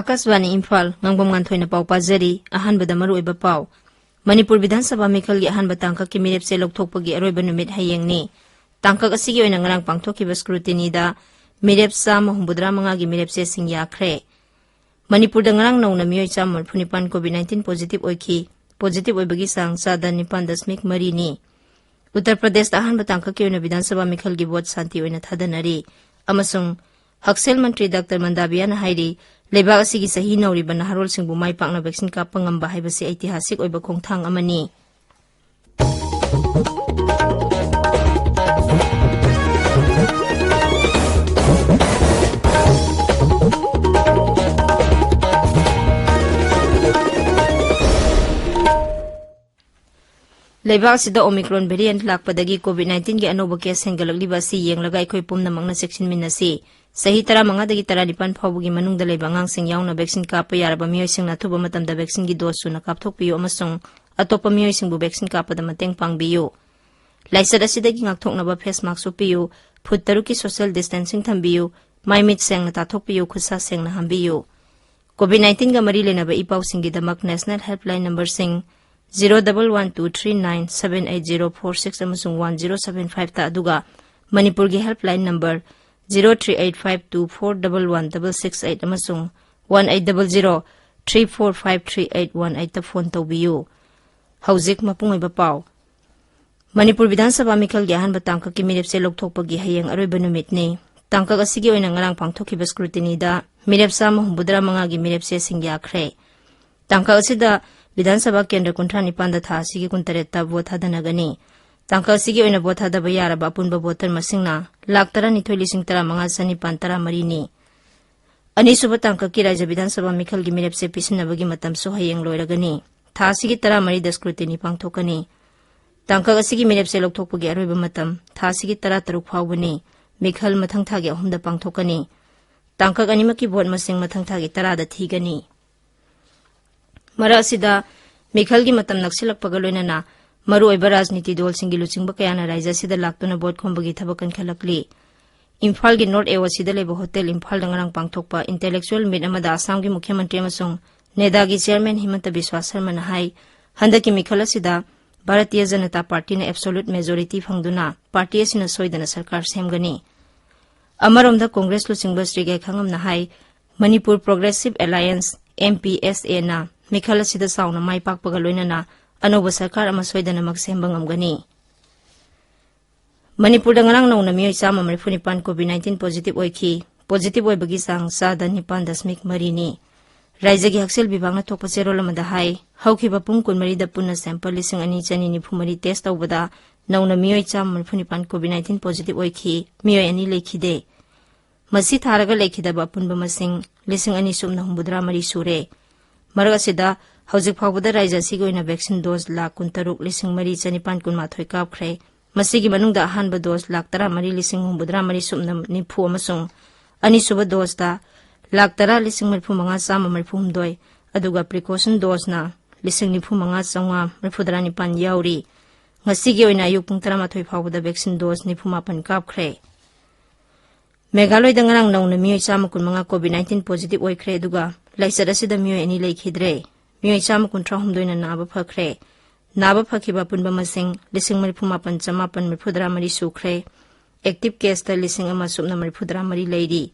Akashvani Imphal Ngangbam Nganthoi na pau pajari ahanbada maruiba pau Manipur Vidhan Sabha Mikhal gi ahanba tangkak ki mirep se lokthokpagi aroiba numit hayeng ni tangkak asigi oina ngarang pangthokkiba scrutiny da mirep sama humbudra manga gi mirep se singyakre Manipur da ngarang nauna miyoi chamar phunipan COVID-19 positive oiki positive oibagi sang sada nipan dasmik mari ni Uttar Pradesh da ahanba tangkak ki oina Vidhan Sabha Mikhal gi vote santi oina thadanari amasung Haksel Mantri Dr. Mandavia na hairi Leibak asigi sahi nauriba naharol singbu mai pakna vaccine kappa ngamba haibasi ऐतिहासिक oiba khongthang amani Leibak sida Omicron variant lakpadagi COVID-19 gi anoba case hengalakliba si yenglaga aikhoi pumnamangna section minasi Sahi tara manga dagi tara nipan phawbugi manungda leiba angangsing yauna vaccine kappa yaraba miyoisingna thuba matamda vaccine gi dose suna kapthokpiyo amasung atopa miyoisingbu vaccine kappada mateng pangbiyo laisad asidagi ngakthoknaba face mask upiyo foot taruki social distancing thambiyo maimit sengna tathokpiyo khusa sengna hambiyo COVID-19 ga mari lenaba ipawsinggi damak national helpline number sing 01123978046 amasung 1075 ta aduga Manipur gi helpline number 0385241168 amasung 1800345381 ta phone tawbiyu hauzik mapungoiba paw Manipur Vidhan Sabha Mikhal gi ahanba tangkak ki mirep se lokthokpagi hayeng aroiba numit ni tangkak asigi oina ngarang pangthokkiba scrutiny da mirep sama humbudra manga gi mirep se singyakre tangkak asida Vidhan Sabha Kendra kunthra nipanda tha asigi kuntaretta vote hadanagani Tangkal sigi oina botha da bayara bapunba botar masingna laktara nithoi lising tara manga sani pantara marini ani suba tangka ki Rajya Vidhan Sabha Mikhal gi mirep se pisinabagi matam so hayeng loiragani tha sigi tara mari da scrutiny pangthokani tangka asigi mirep se lokthokpagi aroiba matam tha sigi tara taruk phawbani Mikhal mathang thagi ahumda pangthokani tangka animaki vote masing mathang thagi tara da thigani mara asida Mikhal gi matam naksilakpaga loinana Maru oiba rajniti dol singi luchingba kayana raija sida laktuna bot khombagi thabakan khalakli Imphal gi North Ewa sida leba hotel Imphal dangarang pangthokpa intellectual meet amada Assam gi Mukhyamantri amasung Neda gi chairman Himanta Biswa Sharma na hai handaki Mikhal sida Bharatiya Janata Party na absolute majority phangduna party asina soidana sarkar semgani Amaromda Congress luchingba Sri Gai Khangam na hai Manipur Progressive Alliance MPSA na Mikhal sida sauna mai pakpaga loinana Anoba sarkar ama soidana magsembang amgani Manipur da ngarang nauna miyoi sama marifunipan COVID-19 positive oiki positive oibagi sang sada nipan dasmik marini Raija gi Haksel Bibang na thokpa zero lamada hai haukiba pung kun mari da punna sample lising ani chani ni phumari test tawbada nauna miyoi sama marifunipan COVID-19 positive oiki miyoi ani lekhide masi tharaga lekhidaba punba masing lising ani sumna humbudra mari sure maraga sida Hauzik phawbada raija sigi oina vaccine dose lakh 13 lising mari chanipan kunmathoi kapkhre masigi manungda ahanba dose lakh 13 mari lising humbudra mari sumna nifu amasung ani suba dose da lakh 13 lising marfu manga sama marfu humdoi aduga precaution dose na lising nifu manga changwa marfudra nipan yauri ngasigi oina ayuk pung 13 phawbada vaccine dose nifu mapan kapkhre Meghaloi da ngarang nauna miyoi chama kun manga COVID-19 positive oikhre aduga laisada sida miyoi ani leikhidre Miyoi chama kuntra humdoina naba phakre naba phakhiba punba masing lising marifuma panchama pan marifudra mari sukre active case ta lising ama subna marifudra mari leiri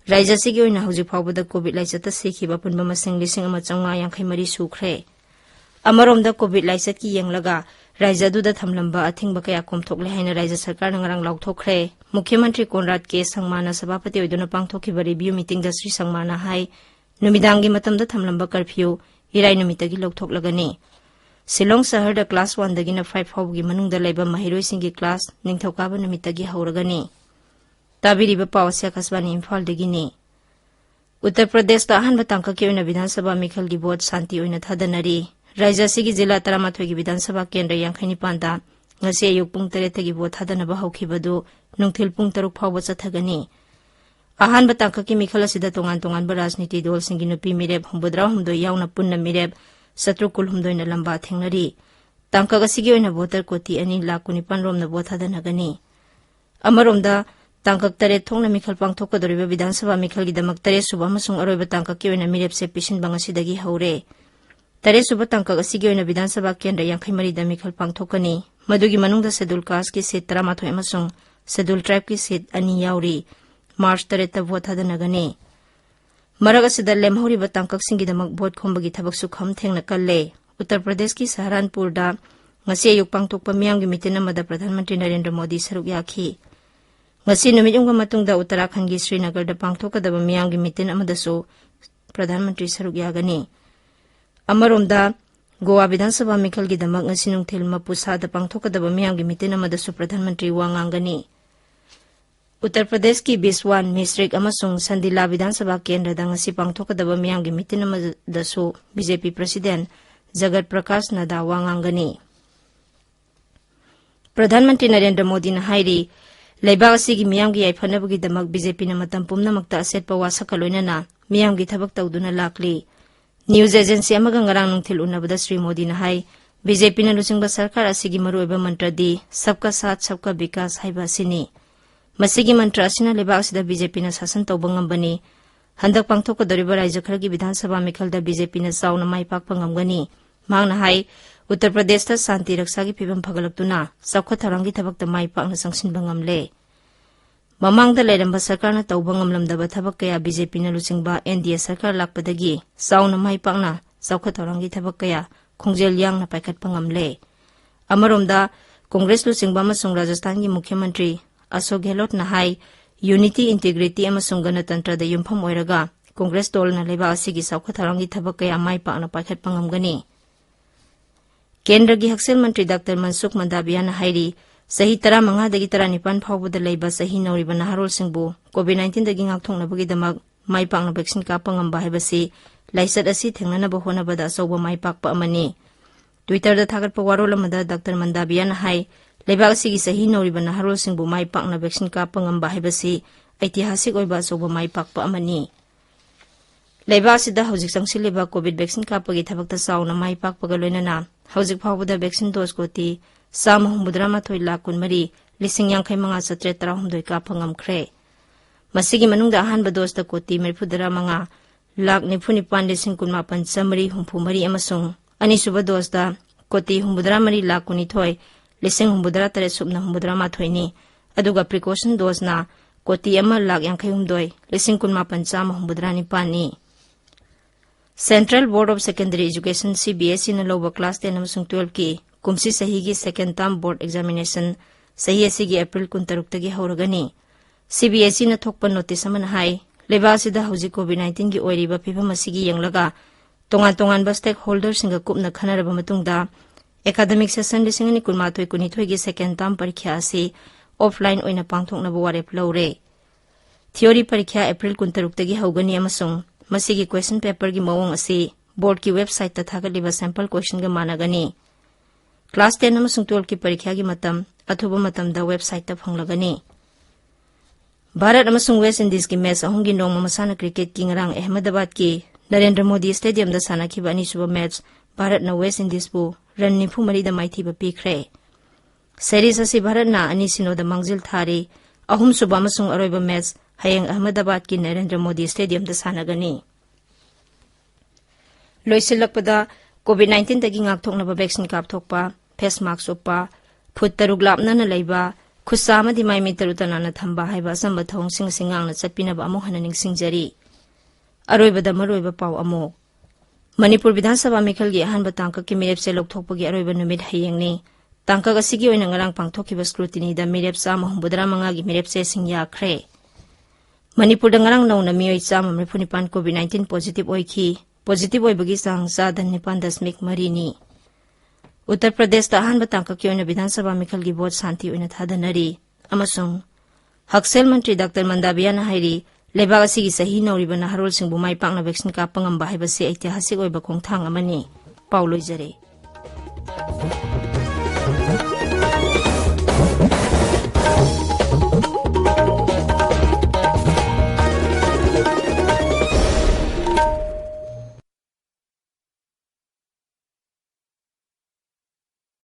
raija sigi oina hauji phawbada covid laisata sikhiba punba masing lising ama changa yankhai mari sukre amaromda covid laisat ki yenglaga raija duda thamlamba athingba kaya komthokle haina raija sarkar ngarang laukthokre Mukhyamantri Konrad K Sangmana sabapati oiduna pangthokhiba review meeting da Sri Sangmana hai numidangi matamda thamlamba curfew Irai numitagi lokthokhlagani Silong sahar da class 1 dagina 5 hawgi manungda laiba mahiroi singi class ningthokaba numitagi hauragani tabiriba pawasya kasbani Imphal dagini Uttar Pradesh da ahanba tangka ki oina Vidhan Sabha Mikhal gi vote santi oina thadanari Raija sigi jila 13 gi Vidhan Sabha kendra yangkhaini panda ngasi ayuk pung 3 gi vote thadanaba haukhibadu nungthil pung 3 phawba chathagani अहानबा तांककी मिखल असिदा तोंगान तोंगानबा राजनीति दल सिंगी नुपी मिरेप 73 यावना पुन्ना मिरेप 17 ना लंबा थेंगनरी तांकक असिगी ओइना voter कोटी 2,19,000 रोमना vote थादनगनी अमरोमदा तांकक 3 थोंना मिखल पांगथोकदोरिबा विधानसभा मिखलगिदमक 3 सुबा अमसुंग अरोइबा तांककी ओइना मिरेपसे पिसिनबा ngasiदगी हौरे 3 सुबा तांकक असिगी ओइना विधानसभा केंद्र 53 दा मिखल पांगथोकनी मदुगी मनुंगदा schedule caste की सीट 13 अमसुंग शेड्यूल ट्राइब की सीट 2 याउरी मार्च 3 ता वोट थादनगनी मरग असिदा लेमहौरिबा तांककसिंगिदमक वोट खोंबगी थबकसु खम थेंगना कल्ले उत्तर प्रदेश की सहारनपुरदा ngasi ayuk pangthokpa miyamgi mitin amada प्रधानमंत्री नरेंद्र मोदी सरुक याखी ngasi numit yungba matungda Uttarakhand gi Srinagar da pangthokadaba miyamgi mitin amadasु प्रधानमंत्री सरुक यागनी अमरोमदा गोवा विधानसभा मिखलगी दमक ngasi nungthil mapusa da pangthokadaba miyamgi mitin amadasु प्रधानमंत्री वांगांगनी उत्तर प्रदेश की बिस्वान मिश्रिक अमसुंग संदिला विधानसभा केंद्र दा ngasi pangthokadaba miyamgi mitin amadasु बीजेपी प्रेसिडेंट जगत प्रकाश नड्डा वांगांगनी प्रधानमंत्री नरेंद्र मोदी ने हाइरी लेबाग असिगी मियामगी याइफनबगिदमक बीजेपी न मतम पुमनमक्ता असेटपा वासका लोइनना मियामगी थबक तौदुना लाकली न्यूज एजेंसी अमगा ngarang nungthil unabada Shri Modi ने हाइ बीजेपी न लुसिंगबा सरकार असिगी मरुइबा मंत्रदी सबका साथ सबका विकास हाइबा सिनी मसिगी मंत्र असिना लेबाग असिदा बीजेपी न शासन तौबंगमबनी हंदक पांगथोकदोरिबा राज्य खरगी विधानसभा मिखलदा बीजेपी न चाउना माइपाकपा ngamgani मांगना हाइ उत्तर प्रदेश ता शांति रक्षा की फिबम फगलक्तुना सौखत थरंगी थबकता माइपाकना संगसिनबा ngamle ममांगदा लेरंबा सरकारना तौबा ngamlamdaba थबक कया बीजेपी न लुसिंगबा एनडीए सरकार लाकपदगी चाउना माइपाकना सौखत थरंगी थबक कया खोंजेल यांगना पाइखतपा ngamle अमरोमदा कांग्रेस लुसिंगबा अमसुंग राजस्थान की मुख्यमंत्री अशोक गहलोत ना हाइ यूनिटी इंटीग्रिटी अमसुंग गणतंत्रदा युमफम ओइरगा कांग्रेस दलना लेबा असिगी सौखत थरंगी थबक कया माइपाकना पाइखतपा ngamgani केंद्र की हक्सेल मंत्री डॉक्टर मनसुख मंडाविया ने हाइरी सही 15 दगी 19 फाउबदा लेबा सही नौरिबा नहारोल सिंगबु कोविड-19 दगी ngakthongnabagidamag maipakna vaccine kapang amba haibasi laisat asi thengnanaba honabada asauba maipakpa amani Twitter दा थागतपा वारोल अमदा डॉक्टर मंडाविया ने हाइ लेबा असिगी सही नौरिबा नहारोल सिंगबु माइपाकना vaccine kapang amba haibasi ऐतिहासिक ओइबा असौबा माइपाकपा अमनी लेबा असिदा हौजिक संगसिलेबा कोविड vaccine kapagi थबकता चाउना माइपाकपगा लोइनना हौजिक फाउबदा vaccine dose कोटी 183 लाख 15,553 काफंगमख्रे मसिगी मनुंगदा अहानबा दोस्ता कोटी 35 लाख 99,19,953 अमसुंग अनिसुबा दोस्ता कोटी 93 लाख 19,953 नि अदुगा प्रिकॉशन दोसना कोटी 1 लाख 59,19,953 नि central board of secondary education CBSE न लोबा क्लास 10 अमसुंग 12 की कुमसी सही की सेकेंड टर्म बोर्ड एग्जामिनेशन सही असिगी अप्रैल 13 तगी हौरगनी सीबीएसई न थोकपा नोटिस अमन हाइ लेबासिदा हौजिक कोविड-19 की ओइरिबा फिबम असिगी यंगलगा तोंगान तोंगान बा स्टेक होल्डर सिंगा कुपना खनरबा मतुंगदा एकाडेमिक सेशन 2019-20 की सेकेंड टर्म परीक्षा असि ऑफलाइन ओइना पांगथोकनबा वारेप लौरे थियोरी परीक्षा अप्रैल 13 तगी हौगनी अमसुंग मसिगी क्वेश्चन पेपर की मवोंग असि बोर्ड की वेबसाइट ता थागलिबा सैंपल क्वेश्चन गा मानगनी क्लास 10 अमसुंग 12 की परीक्षा की मतम अथुबा मतम दा वेबसाइट ता फंगलगनी भारत अमसुंग वेस्ट इंडीज की मैच अहुंगी नोंग मसाना क्रिकेट की ngarang अहमदाबाद की नरेंद्र मोदी स्टेडियम दा सानाखिबा अनिसुबा मैच भारत न वेस्ट इंडीज बु रन 93 दा माइथीबा पीखरे सीरीज असि भारत ना अनिसिनो दा मंगजिल थारी अहुम सुबा अमसुंग अरोइबा मैच हयंग अहमदाबाद की नरेंद्र मोदी स्टेडियम दा सानागनी लोइसिलकपदा कोविड-19 तगी ngakthoknaba vaccine kapthokpa face mask uppa phut taruk lapnana leiba khusa amadi mai mi tarutanana thamba haiba samba thong sing singangna chatpinaba amu hananing singjari aroibada maroiba paw amu Manipur Viधानसभा मिखलगी अहानबा तांका की मिरेप से लोकथोकपगी अरोइबा नुमित हयेंगनी तांका गसिगी ओइना ngarang pangthokkiba scrutiny da मिरेप 159 gi मिरेप से सिंगया खरे मणिपुर नgarang नौना मियोइ 195 कोविड-19 positive ओइखी positive ओइबगी सांग 7.3 नि उत्तर प्रदेश अहानबा तांका की ओइना विधानसभा मिखलगी वोट शांति ओइना थादनरी अमसुंग हक्सेल मंत्री डॉक्टर मंडाविया ना हाइरी लेबाग असिगी सही नौरिबा नहारोल सिंगबु माइपाकना वैक्सीन कापंगम बाहाइबसे ऐतिहासिक ओइबा खोंथांग अमनी पाउलोइजरे।